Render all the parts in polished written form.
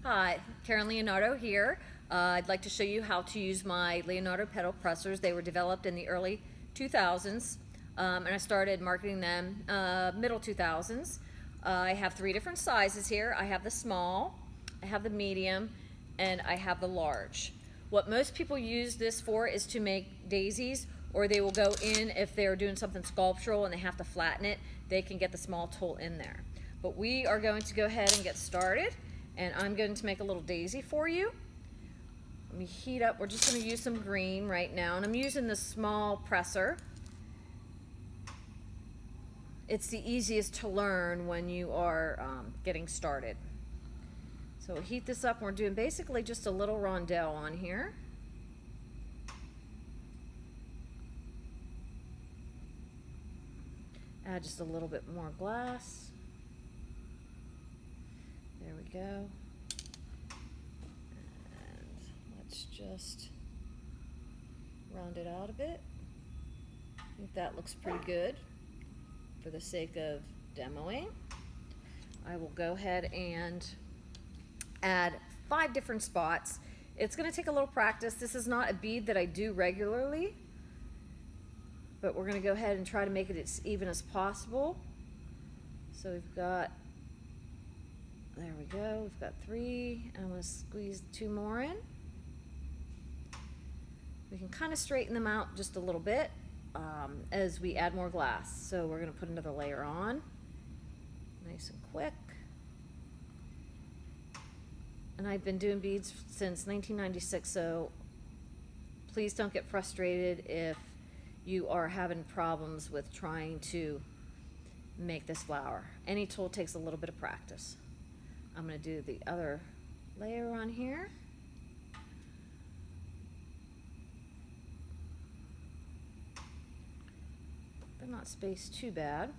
Hi, Karen Leonardo here. I'd like to show you how to use my Leonardo petal pressers. They were developed in the early 2000s, and I started marketing them middle 2000s. I have three different sizes here. I have the small, I have the medium, and I have the large. What most people use this for is to make daisies, or they will go in if they're doing something sculptural and they have to flatten it, they can get the small tool in there. But we are going to go ahead and get started, and I'm going to make a little daisy for you. Let me heat up. We're just going to use some green right now, and I'm using the small presser. It's the easiest to learn when you are getting started. So we'll heat this up, and we're doing basically just a little rondelle on here. Add just a little bit more glass. There we go. And let's just round it out a bit. I think that looks pretty good for the sake of demoing. I will go ahead and add 5 different spots. It's going to take a little practice. This is not a bead that I do regularly, but we're going to go ahead and try to make it as even as possible. So we've got, there we go, we've got 3. I'm going to squeeze 2 more in. We can kind of straighten them out just a little bit as we add more glass. So we're going to put another layer on, nice and quick. And I've been doing beads since 1996, so please don't get frustrated if you are having problems with trying to make this flower. Any tool takes a little bit of practice. I'm going to do the other layer on here. They're not spaced too bad.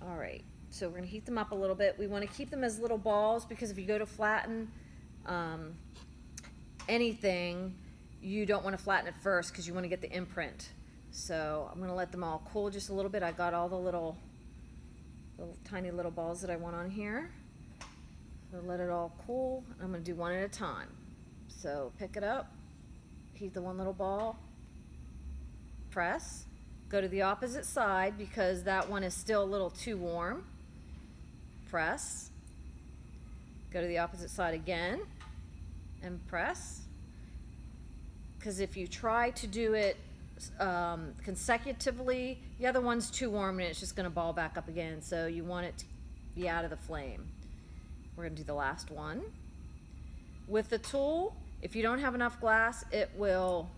All right, so we're going to heat them up a little bit. We want to keep them as little balls because if you go to flatten anything, you don't want to flatten it first because you want to get the imprint. So I'm going to let them all cool just a little bit. I got all the little tiny little balls that I want on here. So let it all cool. I'm going to do one at a time. So pick it up, heat the one little ball, press, go to the opposite side because that one is still a little too warm. Press, go to the opposite side again and press. Because if you try to do it consecutively, the other one's too warm and it's just going to ball back up again. So you want it to be out of the flame. We're going to do the last one. With the tool, if you don't have enough glass, it will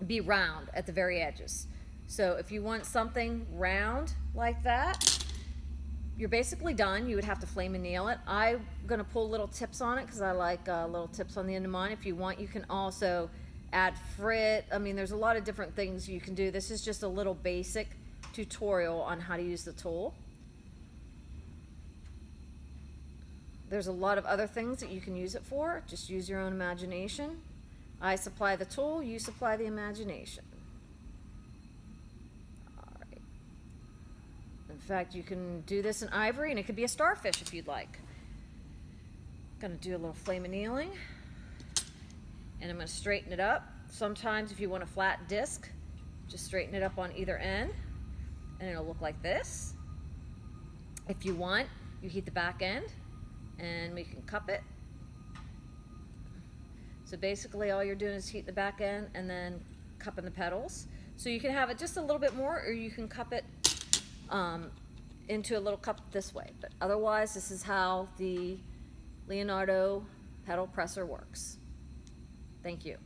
be round at the very edges. So if you want something round like that, you're basically done. You would have to flame anneal it. I'm going to pull little tips on it because I like little tips on the end of mine. If you want, you can also add frit. I mean, there's a lot of different things you can do. This is just a little basic tutorial on how to use the tool. There's a lot of other things that you can use it for. Just use your own imagination. I supply the tool, you supply the imagination. All right. In fact, you can do this in ivory, and it could be a starfish if you'd like. I'm going to do a little flame annealing, and I'm going to straighten it up. Sometimes if you want a flat disc, just straighten it up on either end, and it'll look like this. If you want, you heat the back end, and we can cup it. So basically all you're doing is heat the back end and then cupping the petals. So you can have it just a little bit more, or you can cup it into a little cup this way. But otherwise, this is how the Leonardo petal presser works. Thank you.